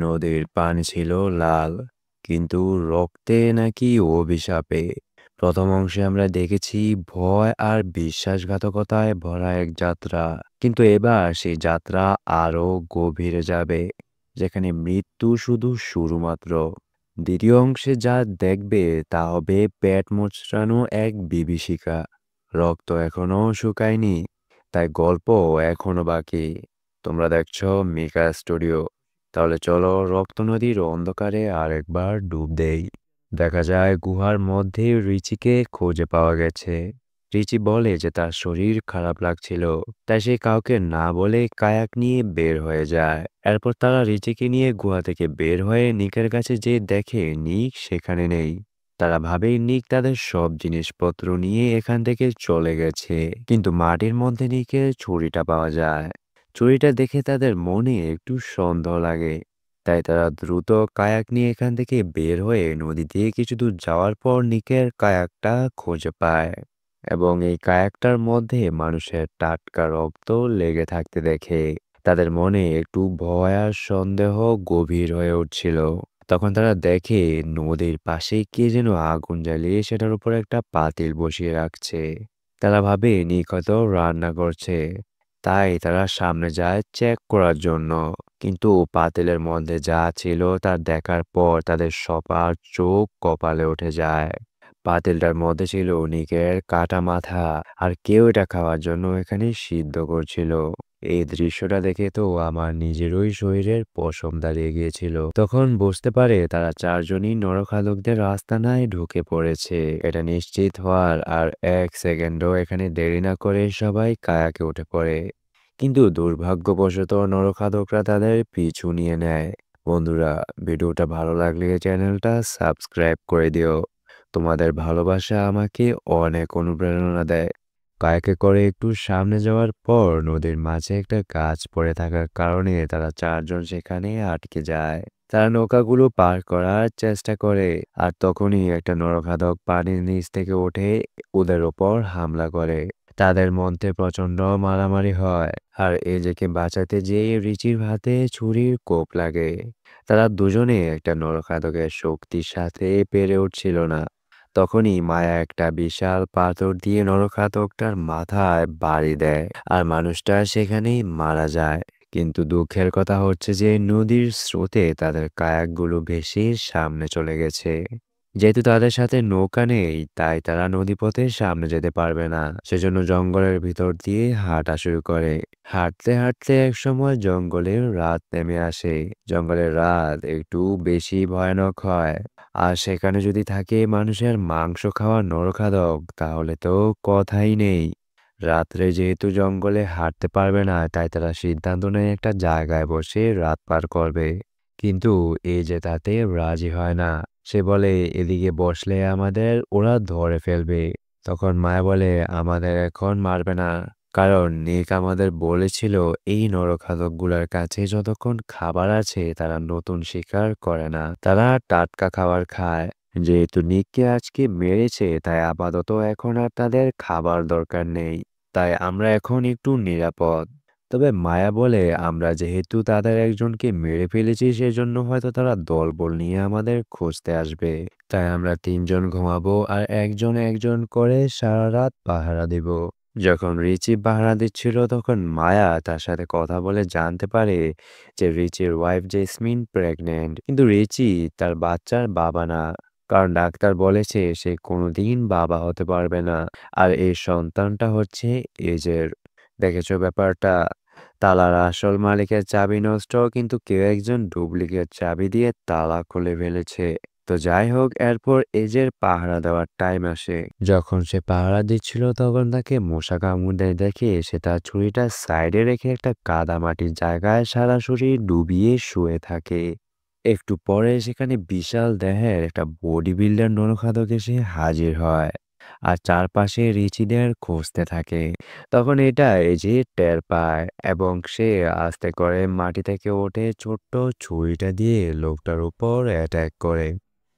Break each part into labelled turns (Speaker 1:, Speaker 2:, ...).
Speaker 1: নদীর পানি ছিল লাল, কিন্তু রক্তে নাকি অভিশাপে। প্রথম অংশে আমরা দেখেছি ভয় আর বিশ্বাসঘাতকতায় ভরা এক যাত্রা, কিন্তু এবার সেই যাত্রা আরো গভীরে যাবে, যেখানে মৃত্যু শুধু শুরু মাত্র। দ্বিতীয় অংশে যা দেখবে তা হবে পেট মোচড়ানো এক বিভীষিকা। রক্ত এখনো শুকায়নি, তাই গল্প এখনো বাকি। তোমরা দেখছো মিকা স্টুডিও। তাহলে চলো রক্ত নদীর অন্ধকারে আরেকবার ডুব দেই। দেখা যায় গুহার মধ্যে রিচিকে খুঁজে পাওয়া গেছে। রিচি বলে যে তার শরীর খারাপ লাগছিল, তাই সে কাউকে না বলে কায়াক নিয়ে বের হয়ে যায়। এরপর তারা রিচিকে নিয়ে গুহা থেকে বের হয়ে নিকের কাছে যেয়ে দেখে নিক সেখানে নেই। তারা ভাবে নিক তাদের সব জিনিসপত্র নিয়ে এখান থেকে চলে গেছে, কিন্তু মাটির মধ্যে নিকের ছুরিটা পাওয়া যায়। ছুরিটা দেখে তাদের মনে একটু সন্দেহ লাগে, তাই তারা দ্রুত কায়াক নিয়ে এখান থেকে বের হয়ে নদী দিয়ে কিছু দূর যাওয়ার পর নিকের কায়াকটা খুঁজে পায়, এবং এই কায়াকটার মধ্যে মানুষের টাটকা রক্ত লেগে থাকতে দেখে। তাদের মনে একটু ভয় আর সন্দেহ গভীর হয়ে উঠছিল। তখন তারা দেখে নদীর পাশে কে যেন আগুন জ্বালিয়ে সেটার উপর একটা পাতিল বসিয়ে রাখছে। তারা ভাবে নিক হয়তো রান্না করছে, তাই তারা সামনে যায় চেক করার জন্য। কিন্তু পাতিলের মধ্যে যা ছিল তা দেখার পর তাদের সবার চোখ কপালে উঠে যায়। পাতিলটার মধ্যে ছিল নিকের কাটা মাথা, আর কেউ এটা খাওয়ার জন্য এখানে সিদ্ধ করছিল। এই দৃশ্যটা দেখে তো আমার নিজেরই শরীরের পশম দাঁড়িয়ে গিয়েছিল। তখন বুঝতে পারে তারা চারজনই নরখাদকদের আস্তানায় ঢুকে পড়েছে। এটা নিশ্চিত হওয়ার আর এক সেকেন্ডও এখানে দেরি না করে সবাই কায়াকে উঠে পড়ে। কিন্তু দুর্ভাগ্যবশত নরখাদকরা তাদের পিছু নিয়ে নেয়। বন্ধুরা, ভিডিওটা ভালো লাগলে চ্যানেলটা সাবস্ক্রাইব করে দিও। তোমাদের ভালোবাসা আমাকে অনেক অনুপ্রেরণা দেয়। কায়াকে করে একটু সামনে যাওয়ার পর নদীর মাঝে একটা গাছ পড়ে থাকার কারণে তারা চারজন সেখানে আটকে যায়। তারা নৌকাগুলো পার করার চেষ্টা করে, আর তখনই একটা নরখাদক পানির নিচ থেকে উঠে ওদের ওপর হামলা করে। তাদের মধ্যে প্রচন্ড মারামারি হয়, আর এজেকে বাঁচাতে যেয়ে রিচির হাতে ছুরির কোপ লাগে। তারা দুজনে একটা নরখাদকের শক্তির সাথে পেরে উঠছিল না। তখনই মায়া একটা বিশাল পাথর দিয়ে নরখাদকটার মাথায় বাড়ি দেয়, আর মানুষটা সেখানেই মারা যায়। কিন্তু দুঃখের কথা হচ্ছে যে নদীর স্রোতে তাদের কায়াকগুলো ভেসে সামনে চলে গেছে। যেহেতু তাদের সাথে নৌকা নেই, তাই তারা নদীপথে সামনে যেতে পারবে না। সেজন্য জঙ্গলের ভিতর দিয়ে হাঁটা শুরু করে। হাঁটতে হাঁটতে একসময় জঙ্গলের রাত নেমে আসে। জঙ্গলের রাত একটু বেশি ভয়ানক হয়, আর সেখানে যদি থাকে মানুষের মাংস খাওয়া নরখাদক, তাহলে তো কথাই নেই। রাত্রে যেহেতু জঙ্গলে হাঁটতে পারবে না, তাই তারা সিদ্ধান্ত নেয় একটা জায়গায় বসে রাত পার করবে। কিন্তু এই যে তাতে রাজি হয় না। সে বলে এদিকে বসলে আমাদের ওরা ধরে ফেলবে। তখন মায়া বলে আমাদের এখন মারবে না, কারণ নিক আমাদের বলেছিল এই নরখাদকগুলোর কাছে যতক্ষণ খাবার আছে তারা নতুন শিকার করে না, তারা টাটকা খাবার খায়। যেহেতু নিককে আজকে মেরেছে, তাই আপাতত এখন আর তাদের খাবার দরকার নেই, তাই আমরা এখন একটু নিরাপদ। তবে মায়া বলে আমরা যেহেতু তাদের একজনকে মেরে ফেলেছি, সেজন্য হয়তো তারা দলবল নিয়ে আমাদের খুঁজতে আসবে। তাই আমরা তিনজন ঘুমাবো আর একজন একজন করে সারা রাত পাহারা দিব। যখন রিচি পাহারা দিচ্ছিল তখন মায়া তার সাথে কথা বলে জানতে পারে যে রিচির ওয়াইফ জেসমিন প্রেগনেন্ট, কিন্তু রিচি তার বাচ্চার বাবা না, কারণ ডাক্তার বলেছে সে কোনোদিন বাবা হতে পারবে না। আর এই সন্তানটা হচ্ছে এজের। দেখেছো ব্যাপারটা? তালার আসল মালিকের চাবি নষ্ট, কিন্তু কেউ একজন ডুপ্লিকেট চাবি দিয়ে তালা খুলে ফেলেছে। তো যাই হোক, এরপর এজের পাহারা দেওয়ার টাইম আসে। যখন সে পাহারা দিচ্ছিল তখন তাকে মশা কামড় দেয় দেখে সে তার ছুরিটা সাইডে রেখে একটা কাদামাটির জায়গায় সরাসরি ডুবিয়ে শুয়ে থাকে। একটু পরে সেখানে বিশাল দেহের একটা বডি বিল্ডার নরখাদক এসে হাজির হয়, আর চারপাশে রিচিদের খুঁজতে থাকে। তখন এটা এই যে টের পায়, এবং সে আস্তে করে মাটি থেকে ওঠে ছোট্ট ছুরিটা দিয়ে লোকটার উপর অ্যাটাক করে।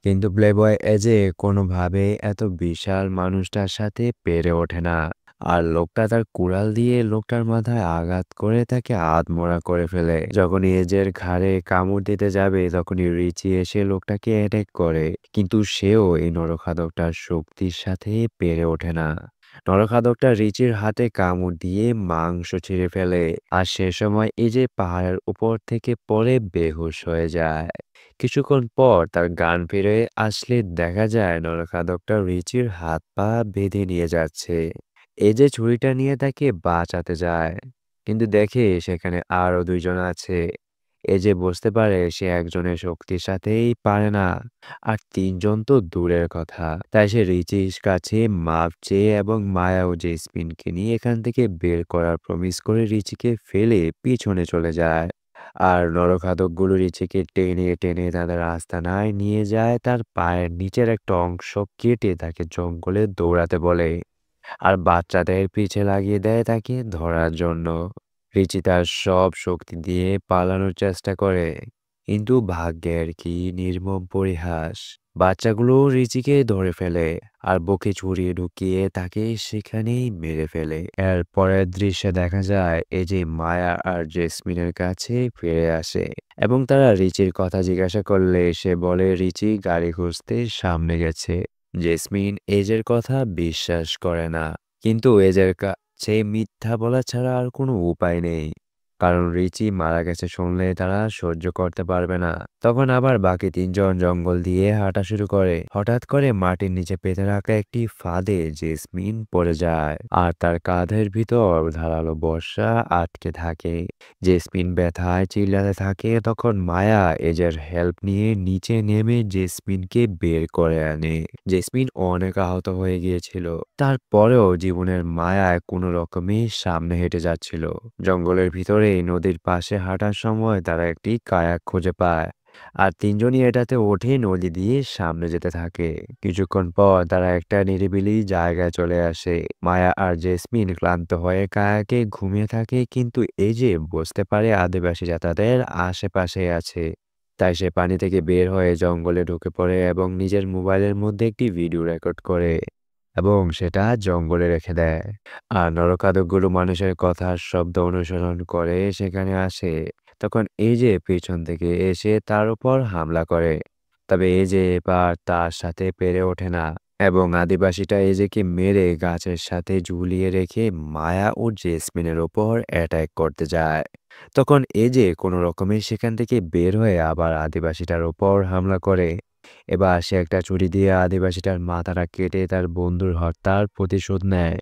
Speaker 1: কিন্তু প্লেবয় এজে কোনোভাবে এত বিশাল মানুষটার সাথে পেরে ওঠে না। আর লোকটা তার কুড়াল দিয়ে লোকটার মাথায় আঘাত করে তাকে আধমরা করে ফেলে। যখনই এজের ঘাড়ে কামড় দিতে যাবে তখনই রিচি এসে লোকটাকে অ্যাটাক করে, কিন্তু সেও এই নরখাদকটার শক্তির সাথে পেরে ওঠে না। নরখাদকটা রিচির হাতে কামড় দিয়ে মাংস ছিঁড়ে ফেলে, আর সে সময় এই যে পাহাড়ের উপর থেকে পড়ে বেহুশ হয়ে যায়। কিছুক্ষণ পর তার জ্ঞান ফিরে আসলে দেখা যায় নরখাদকটা রিচির হাত পা বেঁধে নিয়ে যাচ্ছে। এই যে ছুরিটা নিয়ে তাকে বাঁচাতে যায়, কিন্তু দেখে সেখানে আরো দুইজন আছে। এ যে বুঝতে পারে সে একজনের শক্তির সাথেই পারে না, আর তিনজন তো দূরের কথা। তাই সে রিচির কাছে মাপ চেয়ে এবং মায়া ও জেসমিনকে নিয়ে এখান থেকে বের করার প্রমিস করে রিচিকে ফেলে পিছনে চলে যায়। আর নরখাদকগুলো রিচিকে টেনে টেনে তাদের আস্তানায় নিয়ে যায়, তার পায়ের নিচের একটা অংশ কেটে তাকে জঙ্গলে দৌড়াতে বলে, আর বাচ্চাদের পিছে লাগিয়ে দেয় তাকে ধরার জন্য। রিচি তার সব শক্তি দিয়ে পালানোর চেষ্টা করে, কিন্তু ভাগ্যের কি নির্মম পরিহাস! বাচ্চাগুলো রিচিকে ধরে ফেলে আর বুকে ছুরি ঢুকিয়ে তাকে সেখানেই মেরে ফেলে। এর পরের দৃশ্যে দেখা যায় এই যে মায়া আর জেসমিনের কাছে ফিরে আসে এবং তারা রিচির কথা জিজ্ঞাসা করলে সে বলে রিচি গাড়ি খুঁজতে সামনে গেছে। জেসমিন এজের কথা বিশ্বাস করে না, কিন্তু এজের কাছে মিথ্যা বলা ছাড়া আর কোনো উপায় নেই, কারণ রিচি মারা গেছে শুনলে তারা সহ্য করতে পারবে না। তখন আবার বাকি তিনজন জঙ্গল দিয়ে হাঁটা শুরু করে। হঠাৎ করে মাটির নিচে পেতে রাখা একটি ফাঁদে জেসমিন পড়ে যায়, আর তার কাঁধের ভিতর ধারালো বর্ষা আটকে থাকে। জেসমিন ব্যথায় চিল্লাতে থাকে, তখন মায়া এজের হেল্প নিয়ে নিচে নেমে জেসমিনকে বের করে আনে। জেসমিন অনেক আহত হয়ে গিয়েছিল, তারপরেও জীবনের মায়ায় কোনো রকমে সামনে হেঁটে যাচ্ছিল। জঙ্গলের ভিতরে নদীর পাশে হাঁটার সময় তারা একটি কায়াক খুঁজে পায়, আর তিনজনই এটাতে ওঠে নদী দিয়ে সামনে যেতে থাকে। কিছুক্ষণ পর তারা একটা নিরিবিলি জায়গায় চলে আসে। মায়া আর জেসমিন ক্লান্ত হয়ে কায়াকে ঘুমিয়ে থাকে, কিন্তু এই যে বুঝতে পারে আদিবাসীরা তাদের আশেপাশে আছে। তাই সে পানি থেকে বের হয়ে জঙ্গলে ঢুকে পড়ে এবং নিজের মোবাইলের মধ্যে একটি ভিডিও রেকর্ড করে এবং সেটা জঙ্গলে রেখে দেয়। আর নরখাদকগুলো মানুষের কথার শব্দ অনুসরণ করে সেখানে আসে। তখন এই যে পেছন থেকে এসে তার উপর হামলা করে, তবে এই যে এবার তার সাথে পেরে ওঠে না এবং আদিবাসীটা এজেকে মেরে গাছের সাথে ঝুলিয়ে রেখে মায়া ও জেসমিনের ওপর অ্যাটাক করতে যায়। তখন এজে কোনো রকমে সেখান থেকে বের হয়ে আবার আদিবাসীটার ওপর হামলা করে। এবার সে একটা ছুরি দিয়ে আদিবাসীটার মাথাটা কেটে তার বন্ধুর হত্যার প্রতিশোধ নেয়।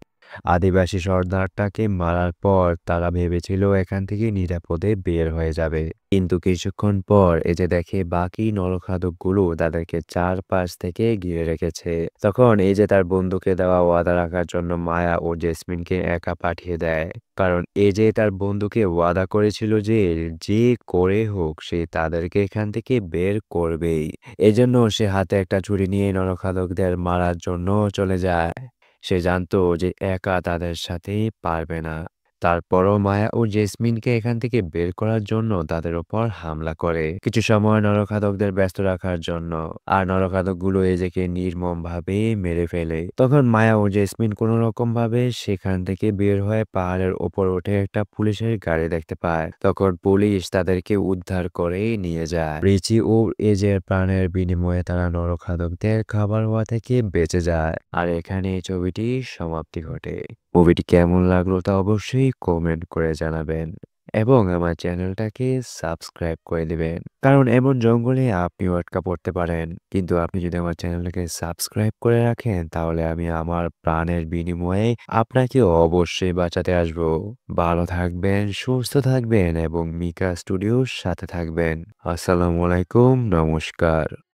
Speaker 1: আদিবাসী সর্দারটাকে মারার পর তারা ভেবেছিল এখান থেকে নিরাপদে বের হয়ে যাবে, কিন্তু কিছুক্ষণ পর এই যে দেখে বাকি নরখাদকগুলো তাদেরকে চারপাশ থেকে ঘিরে রেখেছে। তখন এই যে তার বন্ধুকে দেওয়া ওয়াদা রাখার জন্য মায়া ও জেসমিনকে একা পাঠিয়ে দেয়, কারণ এই যে তার বন্ধুকে ওয়াদা করেছিল যে যে করে হোক সে তাদেরকে এখান থেকে বের করবেই। এজন্য সে হাতে একটা ছুরি নিয়ে নরখাদকদের মারার জন্য চলে যায়। সে জানতো যে একা তাদের সাথে পারবে না। তারপরও মায়া ও জেসমিনকে এখান থেকে বের করার জন্য তাদের ওপর হামলা করে, কিছু সময় নরখাদকদের ব্যস্ত রাখার জন্য। আর নরখাদকগুলো এজেকে নির্মমভাবে মেরে ফেলে। তখন মায়া ও জেসমিন কোনো রকম ভাবে সেখান থেকে বের হয়ে পাহাড়ের ওপর উঠে একটা পুলিশের গাড়ি দেখতে পায়। তখন পুলিশ তাদেরকে উদ্ধার করে নিয়ে যায়। রিচি ও এজের প্রাণের বিনিময়ে তারা নরখাদকদের খাবার হওয়া থেকে বেঁচে যায়। আর এখানে এই ছবিটির সমাপ্তি ঘটে। মুভিটি কেমন লাগলো তা অবশ্যই কমেন্ট করে জানাবেন এবং আমার চ্যানেলটাকে সাবস্ক্রাইব করে দিবেন, কারণ এমন জঙ্গলে আপনিও আটকা পড়তে পারেন। কিন্তু আপনি যদি আমার চ্যানেলটাকে সাবস্ক্রাইব করে রাখেন তাহলে আমি আমার প্রাণের বিনিময়ে আপনাকে অবশ্যই বাঁচাতে আসবো। ভালো থাকবেন, সুস্থ থাকবেন এবং মিকা স্টুডিওর সাথে থাকবেন। আসসালামু আলাইকুম, নমস্কার।